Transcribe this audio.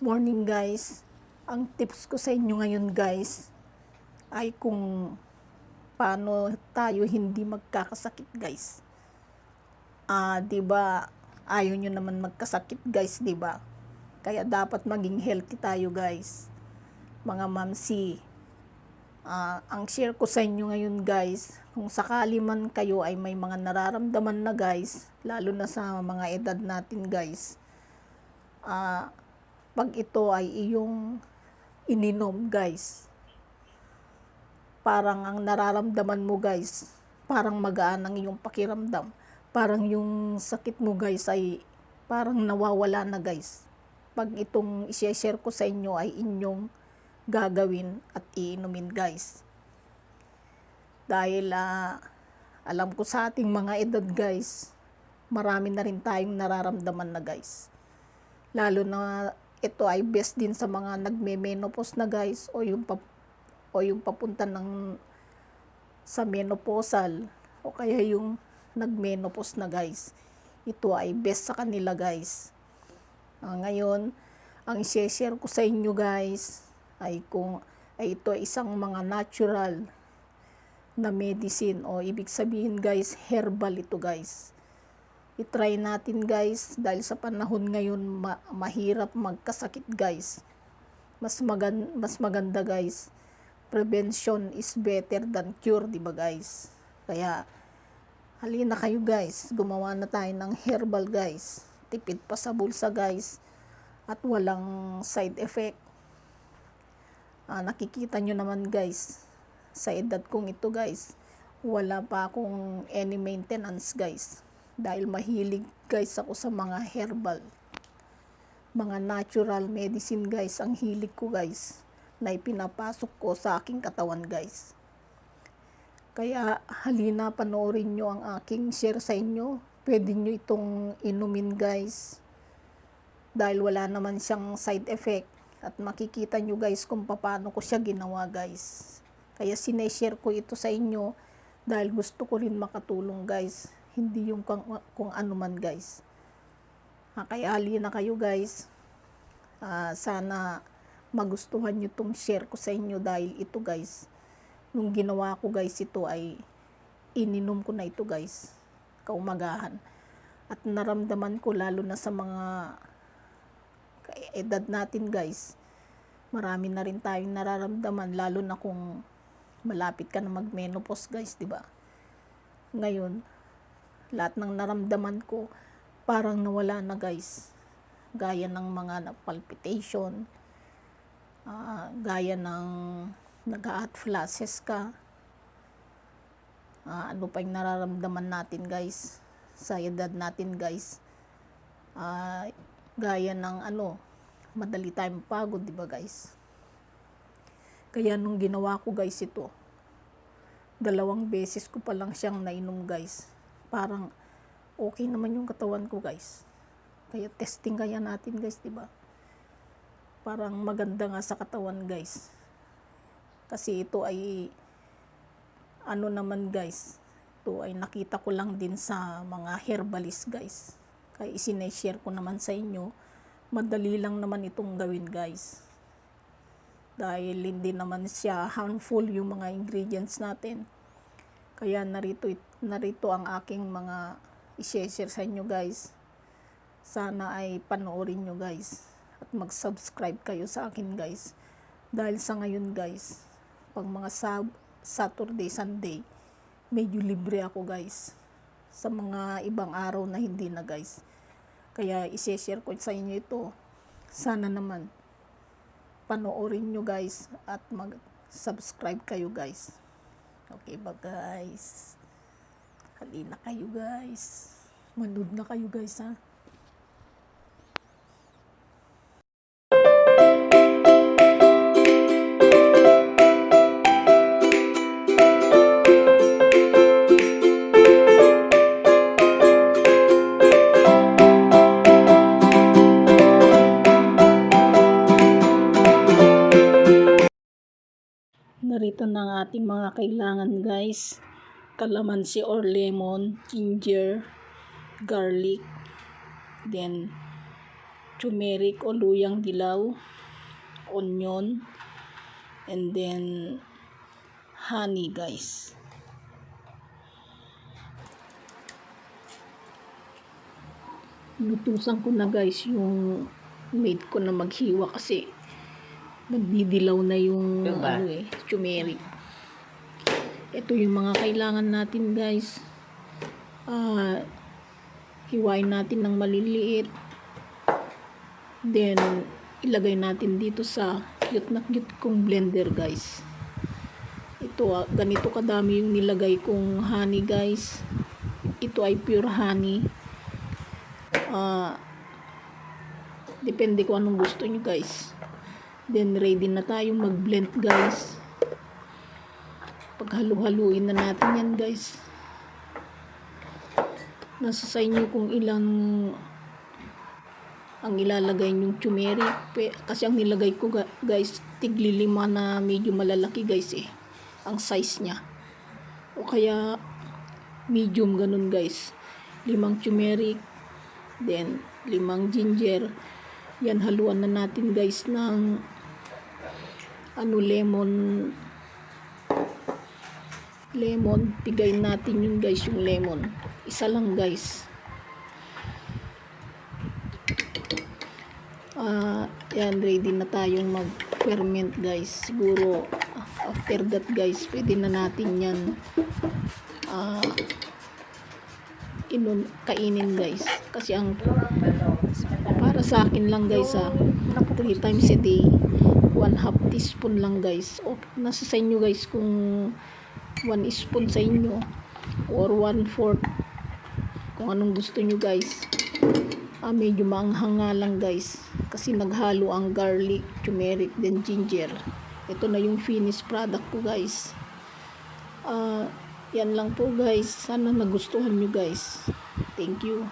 morning guys. Ang tips ko sa inyo ngayon guys ay kung paano tayo hindi magkakasakit guys. 'Di ba? Ayaw nyo naman magkasakit guys, 'di ba? Kaya dapat maging healthy tayo guys. Mga mamsi, ang share ko sa inyo ngayon guys, kung sakali man kayo ay may mga nararamdaman na guys, lalo na sa mga edad natin guys, pag ito ay iyong ininom guys, parang ang nararamdaman mo guys, parang magaan ang iyong pakiramdam. Parang yung sakit mo guys ay parang nawawala na guys. Pag itong i-share ko sa inyo ay inyong gagawin at iinumin guys. Dahil alam ko sa ating mga edad guys, marami na rin tayong nararamdaman na guys. Lalo na ito ay best din sa mga nagme-menopause na guys, o yung papunta sa menopausal, o kaya yung nag-menopause na guys. Ito ay best sa kanila guys. Ngayon, ang i-share ko sa inyo guys ay ito ay isang mga natural na medicine, o ibig sabihin guys, herbal ito guys. I-try natin guys, dahil sa panahon ngayon mahirap magkasakit guys. Mas maganda guys, prevention is better than cure, di ba guys? Kaya halina kayo guys, gumawa na tayo ng herbal guys. Tipid pa sa bulsa guys, at walang side effect. Nakikita nyo naman guys, sa edad kong ito guys, wala pa akong any maintenance guys. Dahil mahilig guys ako sa mga herbal, mga natural medicine guys, ang hilig ko guys, na ipinapasok ko sa aking katawan guys. Kaya halina, panoorin nyo ang aking share sa inyo. Pwede nyo itong inumin guys, dahil wala naman siyang side effect, at makikita nyo guys kung paano ko siya ginawa guys. Kaya sineshare ko ito sa inyo dahil gusto ko rin makatulong guys, hindi yung kung ano man guys. Kaya halina kayo guys, sana magustuhan nyo itong share ko sa inyo, dahil ito guys, nung ginawa ko guys, ito ay ininom ko na ito guys, kaumagahan. At naramdaman ko, lalo na sa mga edad natin guys, marami na rin tayong nararamdaman, lalo na kung malapit ka na mag-menopause guys, di ba? Ngayon, lahat ng naramdaman ko parang nawala na guys. Gaya ng mga palpitation, gaya ng nag-hot flashes ka, ano pa yung nararamdaman natin guys sa edad natin guys, gaya ng madali tayong pagod, di ba guys? Kaya nung ginawa ko guys ito, 2 beses ko pa lang siyang nainom guys, parang okay naman yung katawan ko guys. Kaya testing kaya natin guys, di ba? Parang maganda nga sa katawan guys. Kasi ito ay naman guys, ito ay nakita ko lang din sa mga herbalist guys. Kaya isineshare ko naman sa inyo. Madali lang naman itong gawin guys, dahil hindi naman siya harmful yung mga ingredients natin. Kaya narito ang aking mga i-share sa inyo guys. Sana ay panoorin nyo guys, at mag-subscribe kayo sa akin guys. Dahil sa ngayon guys, pag mga Saturday, Sunday, medyo libre ako guys. Sa mga ibang araw na hindi na guys. Kaya i-share ko sa inyo ito. Sana naman panoorin nyo guys, at mag-subscribe kayo guys. Okay ba guys? Halina kayo guys. Manood na kayo guys ha. Narito na ang ating mga kailangan guys. Kalamansi or lemon, ginger, garlic, then turmeric o luyang dilaw, onion, and then honey guys. Inutusan ko na guys yung maid ko na maghiwa kasi nagdidilaw na yung turmeric. Ito yung mga kailangan natin guys. Hiwain natin ng maliliit. Then ilagay natin dito sa cute na cute kong blender guys. Ito ganito kadami yung nilagay kong honey guys. Ito ay pure honey. Depende kung anong gusto nyo guys. Then ready na tayong mag-blend guys. Paghalu-haluin na natin yan guys. Nasa sa inyo kung ilang ang ilalagay yung turmeric. Kasi ang nilagay ko guys, tigli 5 na medyo malalaki guys ang size niya. O kaya medium ganun guys. 5 turmeric, then 5 ginger. Yan, haluan na natin guys ng lemon. Pigayin natin yun guys, yung lemon. Isa lang guys. Yan, ready na tayong mag-ferment guys. Siguro after that guys, pwede na natin yan kainin guys. Kasi ang para sa akin lang guys 3 times a day, 1/2 teaspoon lang guys. O nasa sa inyo guys kung 1 spoon sa inyo or 1/4 kung anong gusto nyo guys. Medyo maanghang nga lang guys kasi naghalo ang garlic, turmeric, then ginger. Ito na yung finished product ko guys. Yan lang po guys. Sana nagustuhan nyo guys. Thank you.